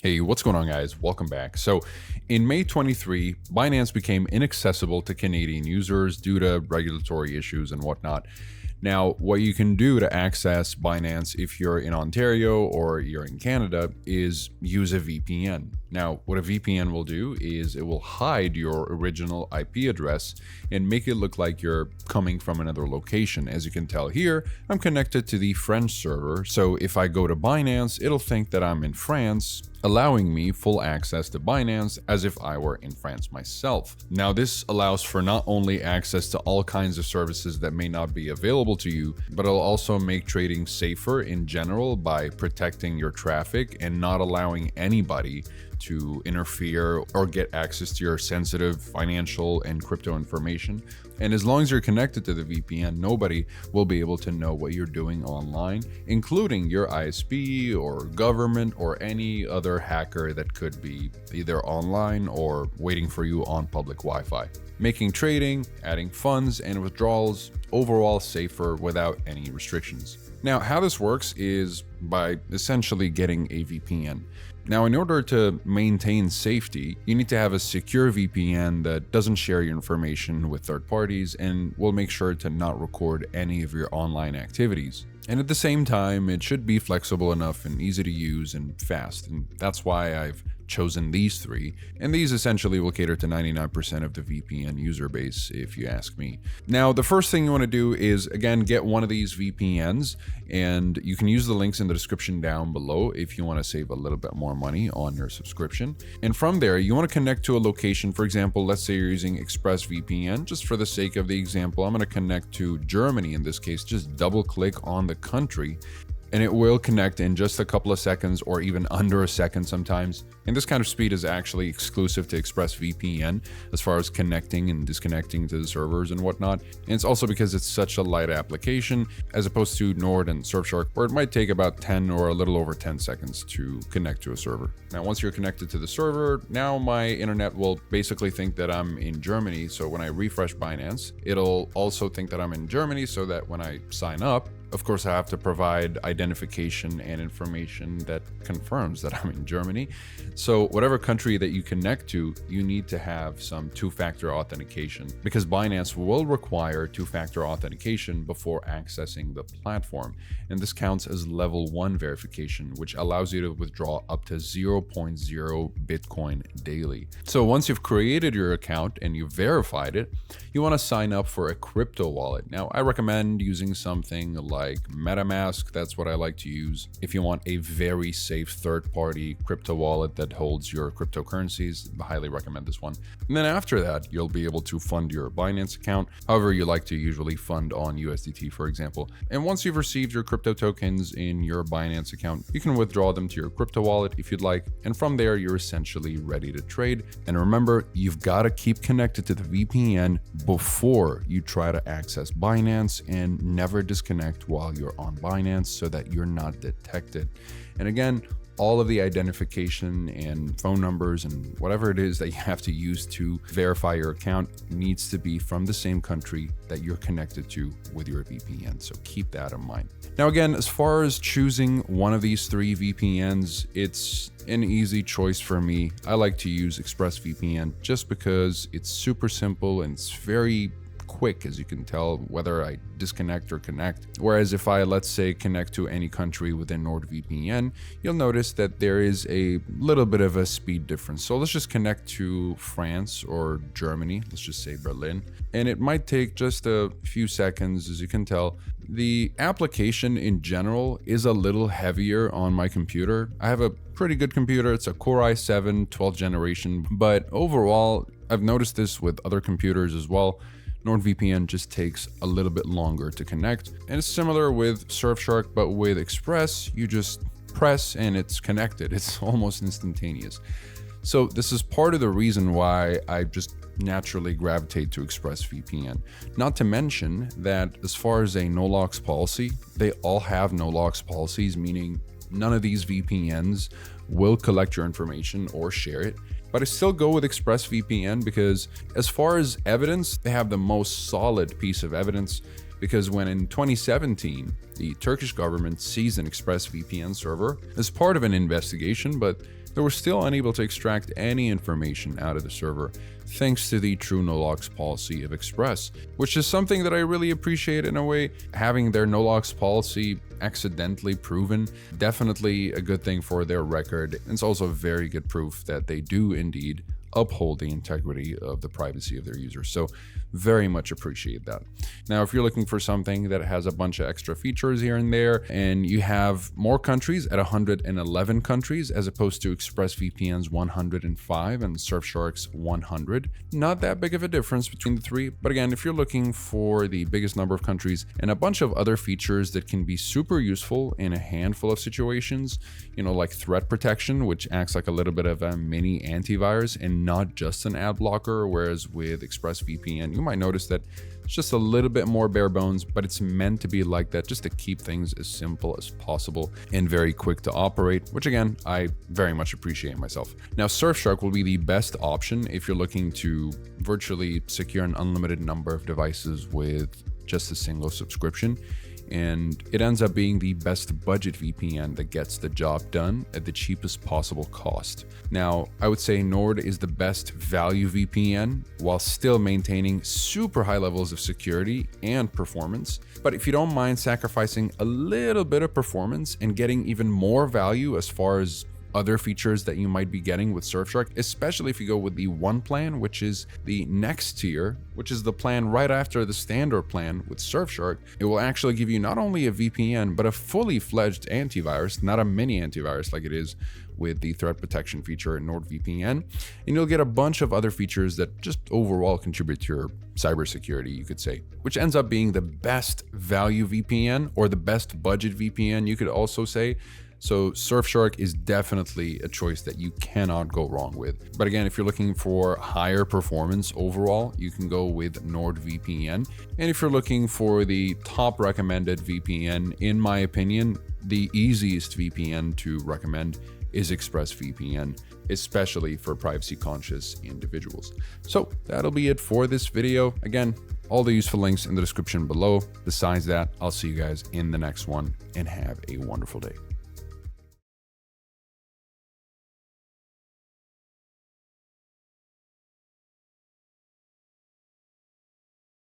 Hey, what's going on, guys? Welcome back. So, in May 23, Binance became inaccessible to Canadian users due to regulatory issues and whatnot. Now, what you can do to access Binance if you're in Ontario or you're in Canada is use a VPN. Now, what a VPN will do is it will hide your original IP address and make it look like you're coming from another location. As you can tell here, I'm connected to the French server, so if I go to Binance, it'll think that I'm in France, allowing me full access to Binance as if I were in France myself. Now, this allows for not only access to all kinds of services that may not be available to you, but it'll also make trading safer in general by protecting your traffic and not allowing anybody to interfere or get access to your sensitive financial and crypto information. And as long as you're connected to the VPN, nobody will be able to know what you're doing online, including your ISP or government or any other hacker that could be either online or waiting for you on public Wi-Fi, making trading, adding funds, and withdrawals overall safer without any restrictions. Now, how this works is by essentially getting a VPN. Now, in order to maintain safety, you need to have a secure VPN that doesn't share your information with third parties and will make sure to not record any of your online activities. And at the same time, it should be flexible enough and easy to use and fast. And that's why I've chosen these three. And these essentially will cater to 99% of the VPN user base, if you ask me. Now, the first thing you want to do is, again, get one of these VPNs. And you can use the links in the description down below if you want to save a little bit more money on your subscription. And from there, you want to connect to a location. For example, let's say you're using ExpressVPN. Just for the sake of the example, I'm going to connect to Germany in this case. Just double click on the country and it will connect in just a couple of seconds or even under a second sometimes. And this kind of speed is actually exclusive to ExpressVPN as far as connecting and disconnecting to the servers and whatnot. And it's also because it's such a light application as opposed to Nord and Surfshark, where it might take about 10 or a little over 10 seconds to connect to a server. Now, once you're connected to the server, now my internet will basically think that I'm in Germany. So when I refresh Binance, it'll also think that I'm in Germany so that when I sign up, of course, I have to provide identification and information that confirms that I'm in Germany. So whatever country that you connect to, you need to have some two-factor authentication because Binance will require two-factor authentication before accessing the platform. And this counts as level 1 verification, which allows you to withdraw up to 0.0 Bitcoin daily. So once you've created your account and you've verified it, you want to sign up for a crypto wallet. Now, I recommend using something like MetaMask. That's what I like to use if you want a very safe third-party crypto wallet that holds your cryptocurrencies. I highly recommend this one. And then after that, you'll be able to fund your Binance account however you like to usually fund on USDT, for example. And once you've received your crypto tokens in your Binance account, you can withdraw them to your crypto wallet if you'd like. And from there, you're essentially ready to trade. And remember, you've got to keep connected to the VPN before you try to access Binance, and never disconnect while you're on Binance so that you're not detected. And again, all of the identification and phone numbers and whatever it is that you have to use to verify your account needs to be from the same country that you're connected to with your VPN. So keep that in mind. Now, again, as far as choosing one of these three VPNs, it's an easy choice for me. I like to use ExpressVPN just because it's super simple and it's very quick, as you can tell, whether I disconnect or connect. Whereas if I, let's say, connect to any country within NordVPN, you'll notice that there is a little bit of a speed difference. So let's just connect to France or Germany, let's just say Berlin, and it might take just a few seconds. As you can tell, the application in general is a little heavier on my computer. I have a pretty good computer. It's a Core i7 12th generation, but overall, I've noticed this with other computers as well. NordVPN just takes a little bit longer to connect. And it's similar with Surfshark, but with Express, you just press and it's connected. It's almost instantaneous. So this is part of the reason why I just naturally gravitate to ExpressVPN. Not to mention that as far as a no-locks policy, they all have no-locks policies, meaning none of these VPNs will collect your information or share it. But I still go with ExpressVPN because as far as evidence, they have the most solid piece of evidence. Because when in 2017, the Turkish government seized an ExpressVPN server as part of an investigation, but they were still unable to extract any information out of the server thanks to the true no-logs policy of Express, which is something that I really appreciate in a way. Having their no-logs policy accidentally proven, definitely a good thing for their record. It's also very good proof that they do indeed uphold the integrity of the privacy of their users. So very much appreciate that. Now, if you're looking for something that has a bunch of extra features here and there, and you have more countries at 111 countries as opposed to ExpressVPN's 105 and Surfshark's 100, not that big of a difference between the three. But again, if you're looking for the biggest number of countries and a bunch of other features that can be super useful in a handful of situations, like threat protection, which acts like a little bit of a mini antivirus and not just an ad blocker, whereas with ExpressVPN, you might notice that it's just a little bit more bare bones, but it's meant to be like that just to keep things as simple as possible and very quick to operate, which again, I very much appreciate myself. Now, Surfshark will be the best option if you're looking to virtually secure an unlimited number of devices with just a single subscription. And it ends up being the best budget VPN that gets the job done at the cheapest possible cost. Now, I would say Nord is the best value VPN while still maintaining super high levels of security and performance. But if you don't mind sacrificing a little bit of performance and getting even more value as far as other features that you might be getting with Surfshark, especially if you go with the One plan, which is the next tier, which is the plan right after the standard plan with Surfshark, it will actually give you not only a VPN, but a fully fledged antivirus, not a mini antivirus like it is with the threat protection feature in NordVPN. And you'll get a bunch of other features that just overall contribute to your cybersecurity, you could say, which ends up being the best value VPN or the best budget VPN, you could also say. So Surfshark is definitely a choice that you cannot go wrong with. But again, if you're looking for higher performance overall, you can go with NordVPN. And if you're looking for the top recommended VPN, in my opinion, the easiest VPN to recommend is ExpressVPN, especially for privacy conscious individuals. So that'll be it for this video. Again, all the useful links in the description below. Besides that, I'll see you guys in the next one and have a wonderful day.